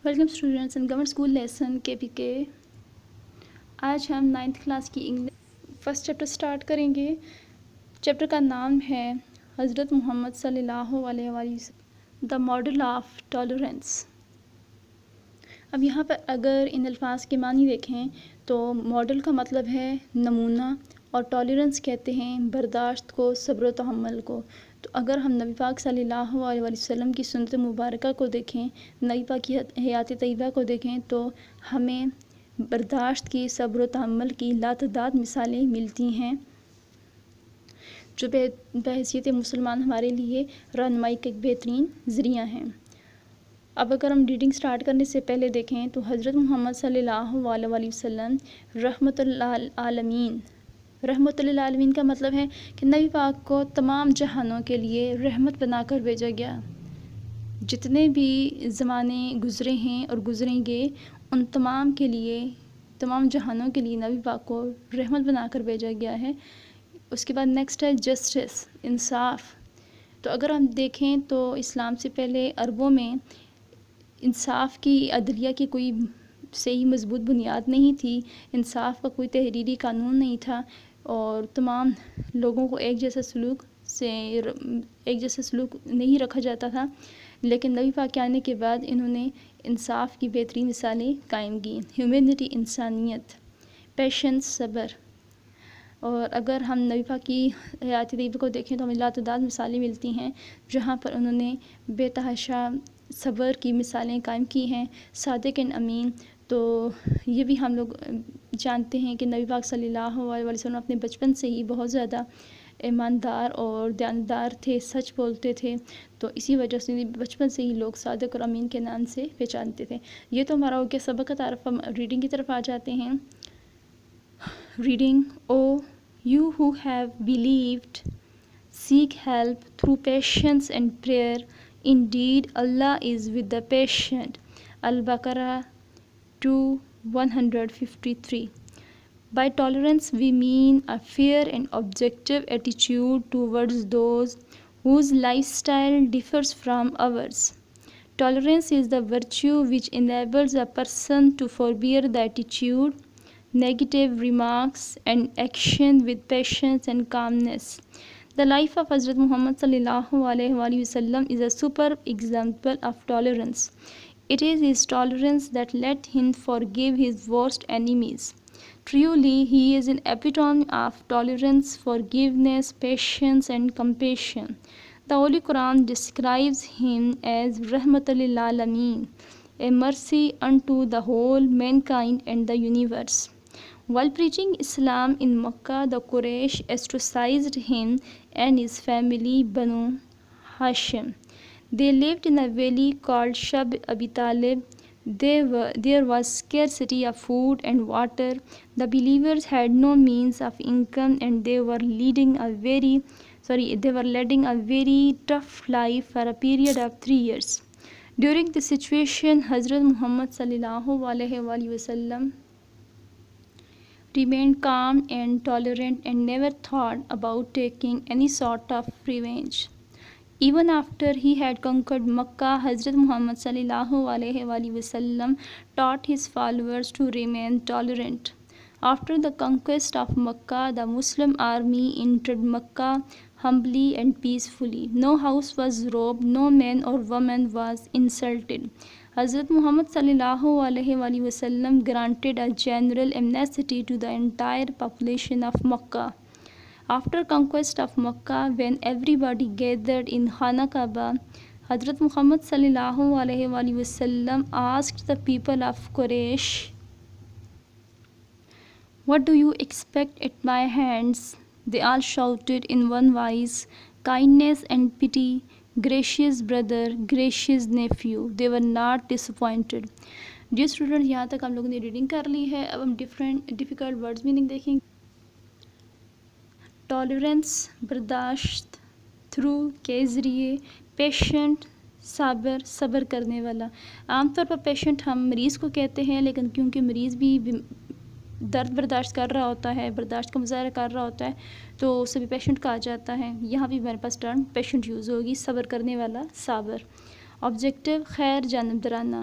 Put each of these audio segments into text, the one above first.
Welcome students ان government school lesson KPK. آج ہم 9th class کی انگلش فرسٹ چیپٹر سٹارٹ کریں گے. چیپٹر کا نام ہے حضرت محمد صلی اللہ علیہ وسلم دا ماڈل آف ٹالرنس. اب یہاں پر اگر ان الفاظ کے معنی دیکھیں تو ماڈل کا مطلب ہے نمونہ اور ٹالرنس کہتے ہیں برداشت کو، صبر و تحمل کو. تو اگر ہم نبی پاک صلی اللہ علیہ وسلم کی سنت مبارکہ کو دیکھیں، نبی پاک کی حیات طیبہ کو دیکھیں تو ہمیں برداشت کی، صبر و تحمل کی لاتعداد مثالیں ملتی ہیں جو بحیثیت مسلمان ہمارے لیے رہنمائی کا ایک بہترین ذریعہ ہیں. اب اگر ہم ریڈنگ سٹارٹ کرنے سے پہلے دیکھیں تو حضرت محمد صلی اللہ علیہ وسلم رحمت للعالمین. رحمت للعالمین کا مطلب ہے کہ نبی پاک کو تمام جہانوں کے لیے رحمت بنا کر بھیجا گیا. جتنے بھی زمانے گزرے ہیں اور گزریں گے ان تمام کے لیے، تمام جہانوں کے لیے نبی پاک کو رحمت بنا کر بھیجا گیا ہے. اس کے بعد نیکسٹ ہے جسٹس، انصاف. تو اگر ہم دیکھیں تو اسلام سے پہلے عربوں میں انصاف کی، عدلیہ کی کوئی صحیح مضبوط بنیاد نہیں تھی. انصاف کا کوئی تحریری قانون نہیں تھا اور تمام لوگوں کو ایک جیسا سلوک نہیں رکھا جاتا تھا. لیکن نبی پاک کے آنے کے بعد انہوں نے انصاف کی بہترین مثالیں قائم کی. ہیومینٹی، انسانیت، پیشنس، صبر. اور اگر ہم نبی پاک کی حیات طیبہ کو دیکھیں تو ہمیں لاتعداد مثالیں ملتی ہیں جہاں پر انہوں نے بے تحاشا صبر کی مثالیں قائم کی ہیں. صادق امین. تو یہ بھی ہم لوگ جانتے ہیں کہ نبی پاک صلی اللہ علیہ وسلم اپنے بچپن سے ہی بہت زیادہ ایماندار اور دیانتدار تھے، سچ بولتے تھے. تو اسی وجہ سے بچپن سے ہی لوگ صادق اور امین کے نام سے پہچانتے تھے. یہ تو ہمارا ہو گیا سبق کا تعارف. ہم ریڈنگ کی طرف آ جاتے ہیں. Reading. O you who have believed seek help through patience and prayer. Indeed, Allah is with the patient. Al-Baqarah 2:153. By tolerance we mean a fair and objective attitude towards those whose lifestyle differs from ours. Tolerance is the virtue which enables a person to forbear the attitude, negative remarks and action with patience and calmness. The life of Hazrat Muhammad sallallahu alaihi wasallam is a superb example of tolerance. It is his tolerance that let him forgive his worst enemies. Truly, he is an epitome of tolerance, forgiveness, patience, and compassion. The Holy Quran describes him as Rahmatul lil Alameen, a mercy unto the whole mankind and the universe. While preaching Islam in Makkah, the Quraysh ostracized him and his family Banu Hashim. They lived in a valley called Shab Abi Talib. There was scarcity of food and water. The believers had no means of income and they were leading a very tough life for a period of 3 years. During this situation, Hazrat Muhammad sallallahu alaihi wasallam remained calm and tolerant and never thought about taking any sort of revenge. Even after he had conquered Makkah, Hazrat Muhammad sallallahu alaihi wasallam taught his followers to remain tolerant. After the conquest of Makkah, the Muslim army entered Makkah humbly and peacefully. No house was robbed, no man or woman was insulted. Hazrat Muhammad sallallahu alaihi wasallam granted a general amnesty to the entire population of Makkah. After conquest of Makkah, when everybody gathered in Khana Kaaba, Hazrat Muhammad sallallahu alaihi wasallam asked the people of Quraysh, "What do you expect at my hands?" They all shouted in one voice, "Kindness and pity, gracious brother, gracious nephew." They were not disappointed. جی student, یہاں تک ہم لوگوں نے reading کر لی ہے. اب ہم ڈیفیکلٹ ورڈز میننگ دیکھیں. ٹالرنس، برداشت، تھرو کے ذریعے، پیشنٹ، صبر کرنے والا. عام طور پر پیشنٹ ہم مریض کو کہتے ہیں، لیکن کیونکہ مریض بھی درد برداشت کر رہا ہوتا ہے، برداشت کا مظاہرہ کر رہا ہوتا ہے، تو اسے بھی پیشنٹ کہا جاتا ہے. یہاں بھی میرے پاس ٹرم پیشنٹ یوز ہوگی. صبر کرنے والا، صابر. آبجیکٹو، خیر جانب دارانہ.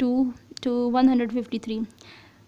2:153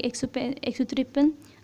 153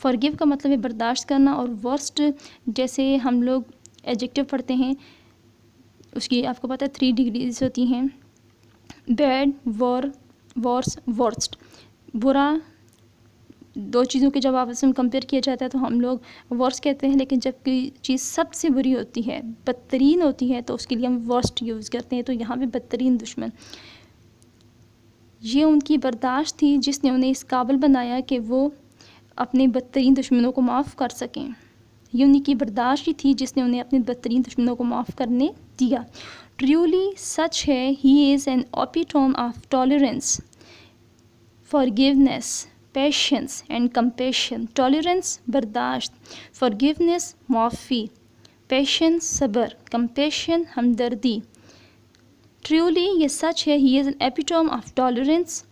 فارگیو کا مطلب ہے برداشت کرنا، اور ورسٹ جیسے ہم لوگ ایڈجیکٹیو پڑھتے ہیں اس کی آپ کو پتہ ہے 3 ڈگریز ہوتی ہیں، بیڈ، ورس، ورسٹ. برا، 2 چیزوں کے جب آپس میں کمپیئر کیا جاتا ہے تو ہم لوگ ورس کہتے ہیں، لیکن جب کوئی چیز سب سے بری ہوتی ہے، بدترین ہوتی ہے، تو اس کے لیے ہم ورسٹ یوز کرتے ہیں. تو یہاں پہ بدترین دشمن، یہ ان کی برداشت تھی جس نے انہیں اس قابل بنایا کہ وہ اپنے بدترین دشمنوں کو معاف کر سکیں. یہ ان کی برداشت ہی تھی جس نے انہیں اپنے بدترین دشمنوں کو معاف کرنے دیا. ٹریولی سچ ہے، he is an epitome of tolerance, forgiveness, patience and compassion. Tolerance برداشت، فارگیونیس معافی، پیشنس صبر، کمپیشن ہمدردی. ٹریولی یہ سچ ہے، he is an epitome of tolerance,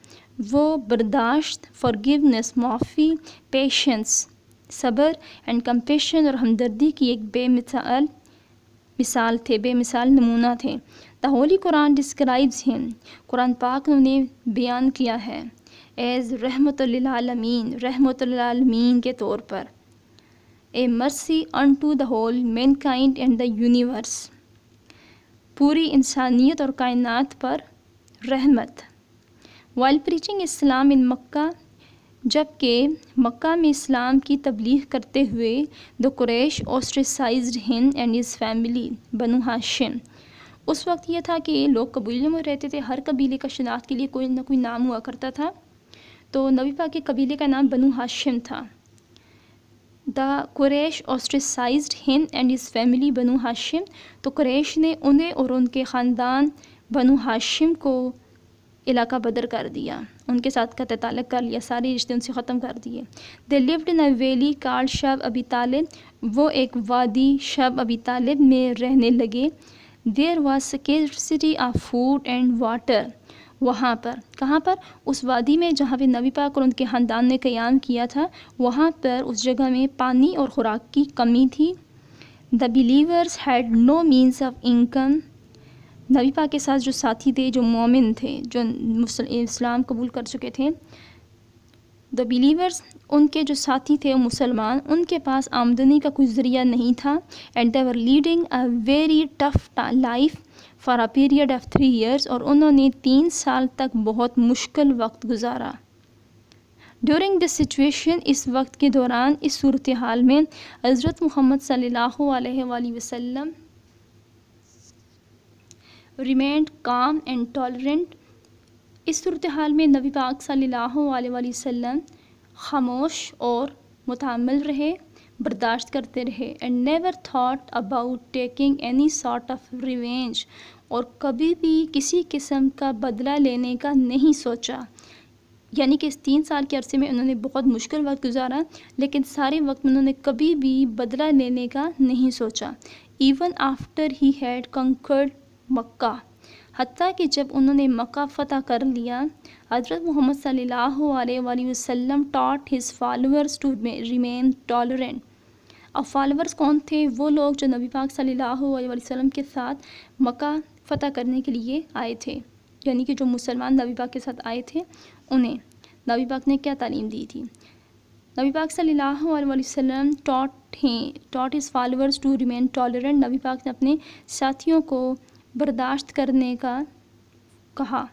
وہ برداشت، فارگیونیس معافی، پیشنس صبر، اینڈ کمپیشن اور ہمدردی کی ایک بے مثال تھے، بے مثال نمونہ تھے. دا ہولی قرآن ڈسکرائبز ہم، قرآن پاک نے انہیں بیان کیا ہے ایز رحمت للعالمین، رحمت للعالمین کے طور پر. A mercy unto the whole mankind and the universe, پوری انسانیت اور کائنات پر رحمت. وائل پریچنگ اسلام ان مکہ، جبکہ مکہ میں اسلام کی تبلیغ کرتے ہوئے دا قریش اوسٹریسائزڈ ہم اینڈ ہز فیملی، بنو ہاشم. اس وقت یہ تھا کہ لوگ قبیلوں میں رہتے تھے، ہر قبیلے کا شناخت کے لیے کوئی نہ کوئی نام ہوا کرتا تھا. تو نبی پاک کے قبیلے کا نام بنو ہاشم تھا. دا قریش اوسٹریسائزڈ ہم اینڈ ہز فیملی، بنو ہاشم. تو قریش نے انہیں اور ان کے خاندان بنو ہاشم کو علاقہ بدر کر دیا، ان کے ساتھ قطع تعلق کر لیا، سارے رشتے ان سے ختم کر دیے. دے lived in a valley called شعب ابی طالب، وہ ایک وادی شعب ابی طالب میں رہنے لگے. There was scarcity of food and water, وہاں پر، کہاں پر؟ اس وادی میں جہاں پہ نبی پاک اور ان کے خاندان نے قیام کیا تھا، وہاں پر اس جگہ میں پانی اور خوراک کی کمی تھی. The believers had no means of income, نبی پاک کے ساتھ جو ساتھی تھے، جو مومن تھے، جو اسلام قبول کر چکے تھے، دا بلیورز، ان کے جو ساتھی تھے مسلمان، ان کے پاس آمدنی کا کوئی ذریعہ نہیں تھا. And they were leading a very tough life for a period of 3 years، اور انہوں نے 3 سال تک بہت مشکل وقت گزارا. ڈیورنگ دس سچویشن، اس وقت کے دوران، اس صورتحال میں حضرت محمد صلی اللہ علیہ وآلہ وسلم ریمینڈ کام اینڈ ٹالرنٹ. اس صورتحال میں نبی پاک صلی اللہ علیہ وآلہ وسلم خاموش اور متحمل رہے، برداشت کرتے رہے. And never thought about taking any sort of revenge, اور کبھی بھی کسی قسم کا بدلہ لینے کا نہیں سوچا. یعنی کہ اس 3 سال کے عرصے میں انہوں نے بہت مشکل وقت گزارا، لیکن سارے وقت میں انہوں نے کبھی بھی بدلہ لینے کا نہیں سوچا. ایون آفٹر ہی ہیڈ کنکرڈ مکہ، حتیٰ کہ جب انہوں نے مکہ فتح کر لیا، حضرت محمد صلی اللہ علیہ وآلہ وسلم taught his followers to remain tolerant. اب فالورز کون تھے؟ وہ لوگ جو نبی پاک صلی اللہ علیہ وآلہ وسلم کے ساتھ مکہ فتح کرنے کے لیے آئے تھے، یعنی کہ جو مسلمان نبی پاک کے ساتھ آئے تھے، انہیں نبی پاک نے کیا تعلیم دی تھی؟ نبی پاک صلی اللہ علیہ وآلہ وسلم taught his followers to remain tolerant. نبی پاک نے اپنے ساتھیوں کو برداشت کرنے کا کہا،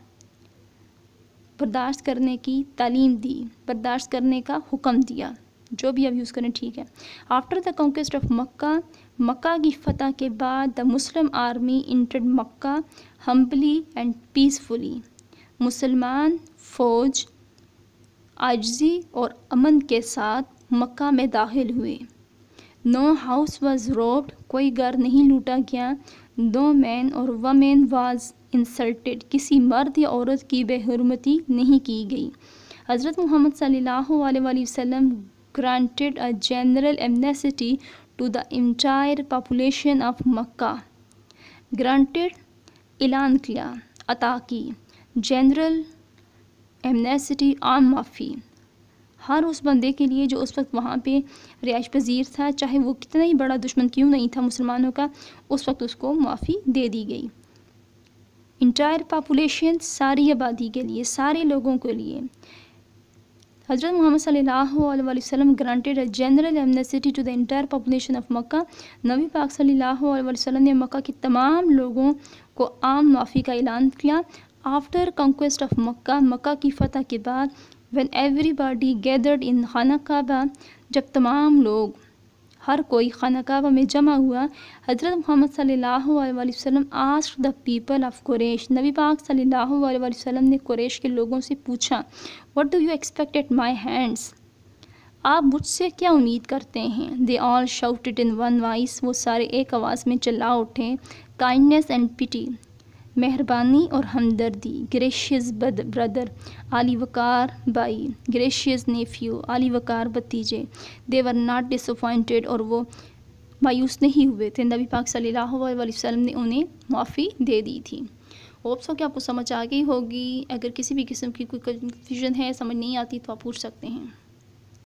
برداشت کرنے کی تعلیم دی، برداشت کرنے کا حکم دیا، جو بھی اب یوز کریں ٹھیک ہے. After the conquest of Mecca, مکہ کی فتح کے بعد، the Muslim army entered Mecca humbly and peacefully, مسلمان فوج عاجزی اور امن کے ساتھ مکہ میں داخل ہوئے. نو ہاؤس واز روبڈ، کوئی گھر نہیں لوٹا گیا. نو مین اور ومین واز انسلٹڈ، کسی مرد یا عورت کی بے حرمتی نہیں کی گئی. حضرت محمد صلی اللہ علیہ وآلہ وسلم granted a general amnesty to the entire population of Mecca. Granted اعلان کیا، عطا کی، جنرل ایمنیسٹی عام معافی، ہر اس بندے کے لیے جو اس وقت وہاں پہ رہائش پذیر تھا، چاہے وہ کتنا ہی بڑا دشمن کیوں نہیں تھا مسلمانوں کا، اس وقت اس کو معافی دے دی گئی. انٹائر پاپولیشن، ساری آبادی کے لیے، سارے لوگوں کے لیے. حضرت محمد صلی اللہ علیہ وسلم granted a general amnesty to the entire population of مکہ. نبی پاک صلی اللہ علیہ وسلم نے مکہ کے تمام لوگوں کو عام معافی کا اعلان کیا. آفٹر conquest of مکہ، مکہ کی فتح کے بعد، when everybody gathered in خانہ کعبہ، جب تمام لوگ، ہر کوئی خانہ کعبہ میں جمع ہوا، حضرت محمد صلی اللہ علیہ وسلم asked the people of قریش، نبی پاک صلی اللہ علیہ وسلم نے قریش کے لوگوں سے پوچھا، what do you expect at my hands؟ آپ مجھ سے کیا امید کرتے ہیں؟ they all shouted in one voice، وہ سارے ایک آواز میں چلا اٹھے، kindness and pity، مہربانی اور ہمدردی، gracious brother، علی وقار بھائی، gracious nephew، علی وقار بھتیجے، they were not disappointed، اور وہ مایوس نہیں ہوئے تھے، نبی پاک صلی اللہ علیہ وسلم نے انہیں معافی دے دی تھی. ہوپ سو کہ آپ کو سمجھ آ گئی ہوگی. اگر کسی بھی قسم کی کوئی کنفیوژن ہے، سمجھ نہیں آتی، تو آپ پوچھ سکتے ہیں.